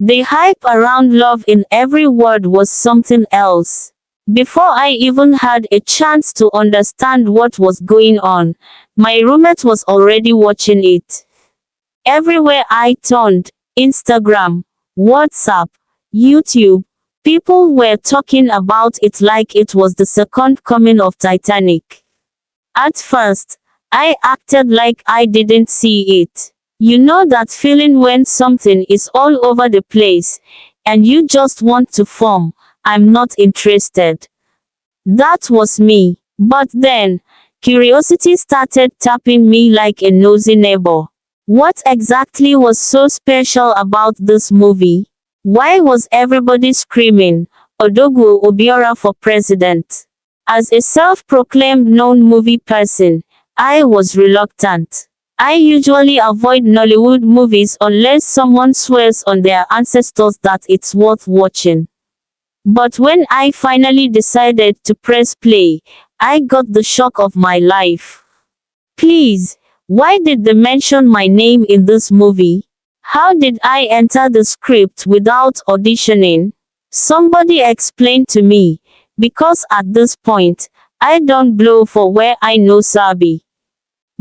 The hype around love in every word was something else. Before I even had a chance to understand what was going on, my roommate was already watching it. Everywhere I turned, Instagram, WhatsApp, YouTube, people were talking about it like it was the second coming of Titanic. At first, I acted like I didn't see it. You know that feeling when something is all over the place, and you just want to form, I'm not interested. That was me. But then, curiosity started tapping me like a nosy neighbor. What exactly was so special about this movie? Why was everybody screaming, Odogwu Obiora for president? As a self-proclaimed known movie person, I was reluctant. I usually avoid Nollywood movies unless someone swears on their ancestors that it's worth watching. But when I finally decided to press play, I got the shock of my life. Please, why did they mention my name in this movie? How did I enter the script without auditioning? Somebody explain to me, because at this point, I don't blow for where I know Sabi.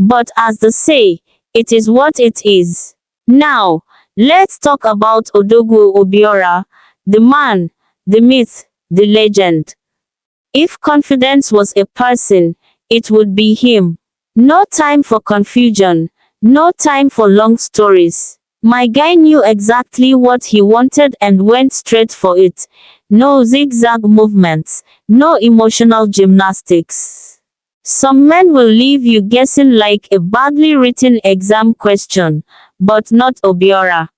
But as they say, it is what it is. Now, let's talk about Odogwu Obiora, the man, the myth, the legend. If confidence was a person, it would be him. No time for confusion, no time for long stories. My guy knew exactly what he wanted and went straight for it. No zigzag movements, no emotional gymnastics. Some men will leave you guessing like a badly written exam question, but not Obiora.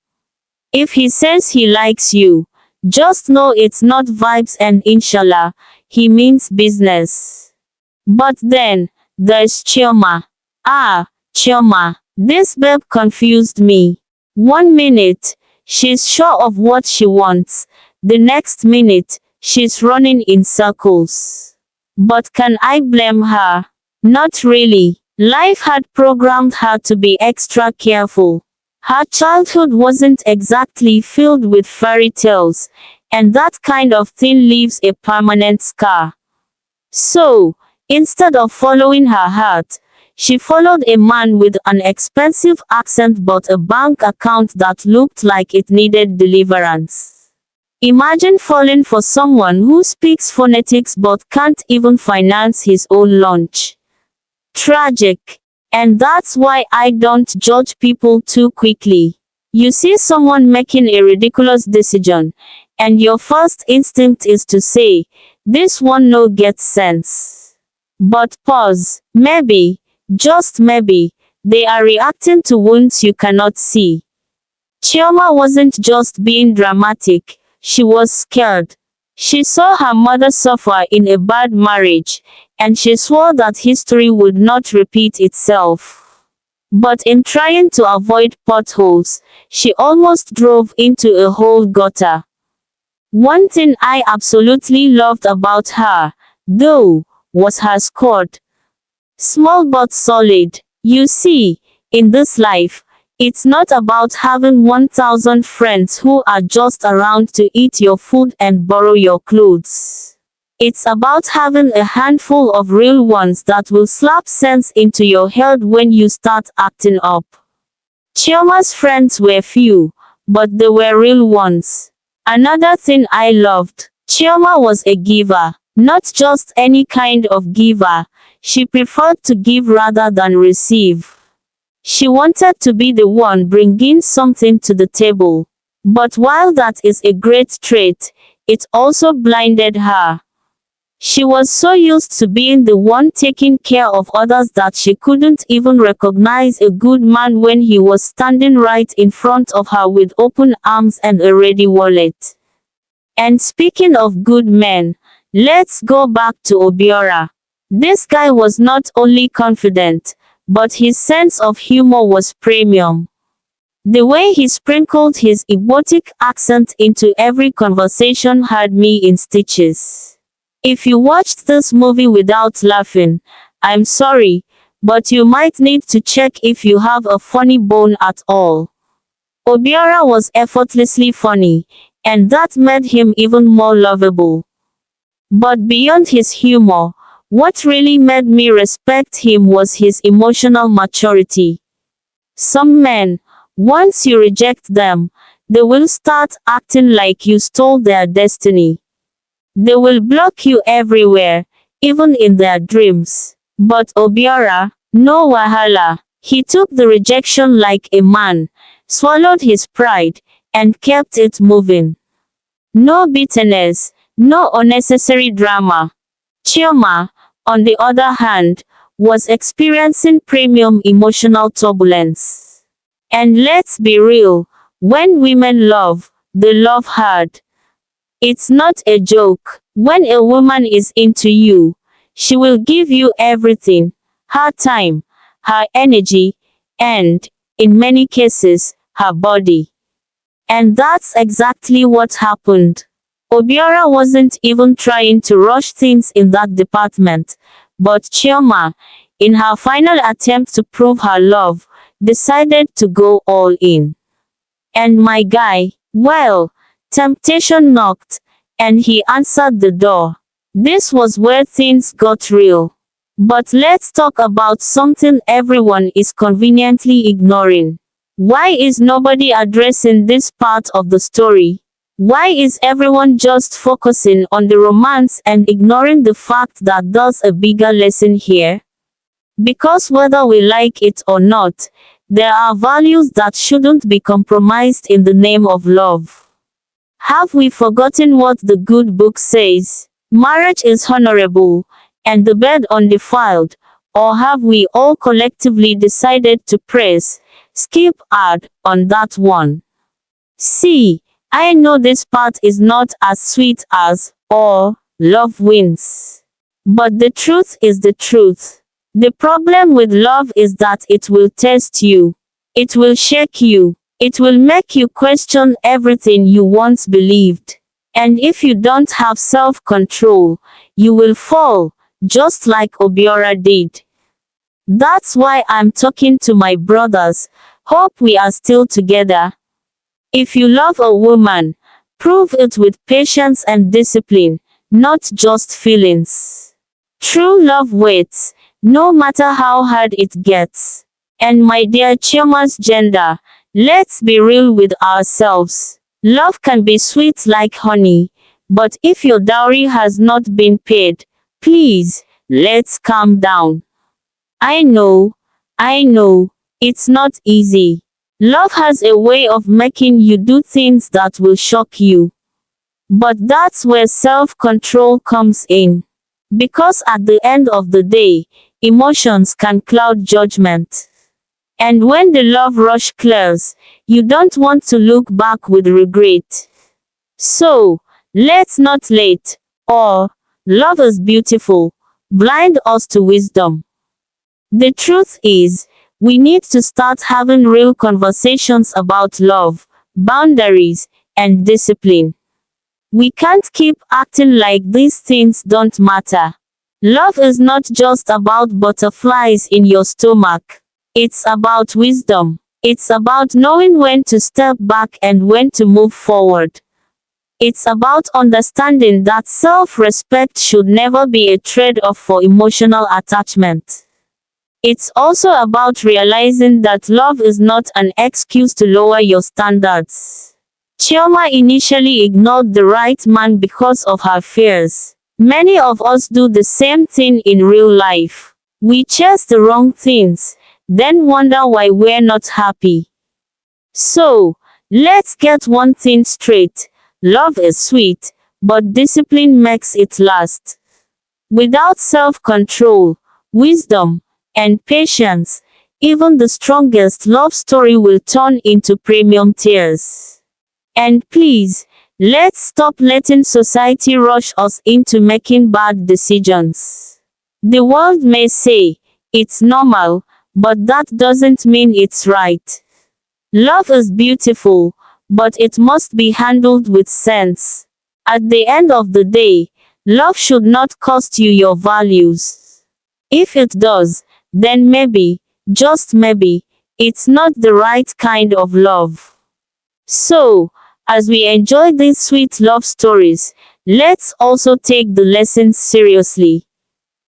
If he says he likes you, just know it's not vibes and inshallah, he means business. But then, there's Chioma. Ah, Chioma, this babe confused me. 1 minute, she's sure of what she wants. The next minute, she's running in circles. But can I blame her? Not really. Life had programmed her to be extra careful. Her childhood wasn't exactly filled with fairy tales, and that kind of thing leaves a permanent scar. So, instead of following her heart, she followed a man with an expensive accent but a bank account that looked like it needed deliverance. Imagine falling for someone who speaks phonetics but can't even finance his own lunch. Tragic. And that's why I don't judge people too quickly. You see someone making a ridiculous decision, and your first instinct is to say, this one no gets sense. But pause. Maybe, just maybe, they are reacting to wounds you cannot see. Chioma wasn't just being dramatic. She was scared. She saw her mother suffer in a bad marriage, and she swore that history would not repeat itself. But in trying to avoid potholes, she almost drove into a whole gutter. One thing I absolutely loved about her, though, was her squad. Small but solid. You see, in this life, it's not about having 1,000 friends who are just around to eat your food and borrow your clothes. It's about having a handful of real ones that will slap sense into your head when you start acting up. Chioma's friends were few, but they were real ones. Another thing I loved, Chioma was a giver, not just any kind of giver. She preferred to give rather than receive. She wanted to be the one bringing something to the table. But while that is a great trait, it also blinded her. She was so used to being the one taking care of others that she couldn't even recognize a good man when he was standing right in front of her with open arms and a ready wallet. And speaking of good men, let's go back to Obiora. This guy was not only confident, but his sense of humor was premium. The way he sprinkled his Igbotic accent into every conversation had me in stitches. If you watched this movie without laughing, I'm sorry, but you might need to check if you have a funny bone at all. Obiora was effortlessly funny, and that made him even more lovable. But beyond his humor, what really made me respect him was his emotional maturity. Some men, once you reject them, they will start acting like you stole their destiny. They will block you everywhere, even in their dreams. But Obiora, no wahala. He took the rejection like a man, swallowed his pride, and kept it moving. No bitterness, no unnecessary drama. Chioma, on the other hand, was experiencing premium emotional turbulence. And let's be real, when women love, they love hard. It's not a joke. When a woman is into you, she will give you everything, her time, her energy, and, in many cases, her body. And that's exactly what happened. Obiora wasn't even trying to rush things in that department, but Chioma, in her final attempt to prove her love, decided to go all in. And my guy, well, temptation knocked, and he answered the door. This was where things got real. But let's talk about something everyone is conveniently ignoring. Why is nobody addressing this part of the story? Why is everyone just focusing on the romance and ignoring the fact that there's a bigger lesson here? Because whether we like it or not, there are values that shouldn't be compromised in the name of love. Have we forgotten what the good book says? Marriage is honorable, and the bed undefiled, or have we all collectively decided to press, skip ad, on that one? See, I know this part is not as sweet as, or, love wins. But the truth is the truth. The problem with love is that it will test you. It will shake you. It will make you question everything you once believed. And if you don't have self-control, you will fall, just like Obiora did. That's why I'm talking to my brothers. Hope we are still together. If you love a woman, prove it with patience and discipline, not just feelings. True love waits, no matter how hard it gets. And my dear Chioma's gender, let's be real with ourselves. Love can be sweet like honey, but if your dowry has not been paid, please, let's calm down. I know, it's not easy. Love has a way of making you do things that will shock you. But that's where self-control comes in. Because at the end of the day, emotions can cloud judgment. And when the love rush clears, you don't want to look back with regret. So, let's not let, or, love is beautiful, blind us to wisdom. The truth is, we need to start having real conversations about love, boundaries, and discipline. We can't keep acting like these things don't matter. Love is not just about butterflies in your stomach. It's about wisdom. It's about knowing when to step back and when to move forward. It's about understanding that self-respect should never be a trade-off for emotional attachment. It's also about realizing that love is not an excuse to lower your standards. Chioma initially ignored the right man because of her fears. Many of us do the same thing in real life. We chase the wrong things, then wonder why we're not happy. So, let's get one thing straight. Love is sweet, but discipline makes it last. Without self-control, wisdom, and patience, even the strongest love story will turn into premium tears. And please, let's stop letting society rush us into making bad decisions. The world may say, it's normal, but that doesn't mean it's right. Love is beautiful, but it must be handled with sense. At the end of the day, love should not cost you your values. If it does, then maybe, just maybe, it's not the right kind of love. So, as we enjoy these sweet love stories, let's also take the lessons seriously.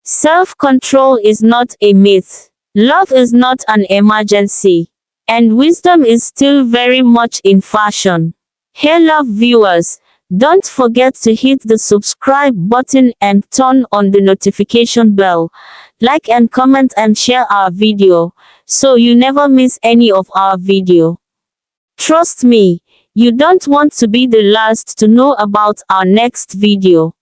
Self-control is not a myth. Love is not an emergency. And wisdom is still very much in fashion. Hey love viewers, don't forget to hit the subscribe button and turn on the notification bell. Like and comment and share our video, so you never miss any of our video. Trust me, you don't want to be the last to know about our next video.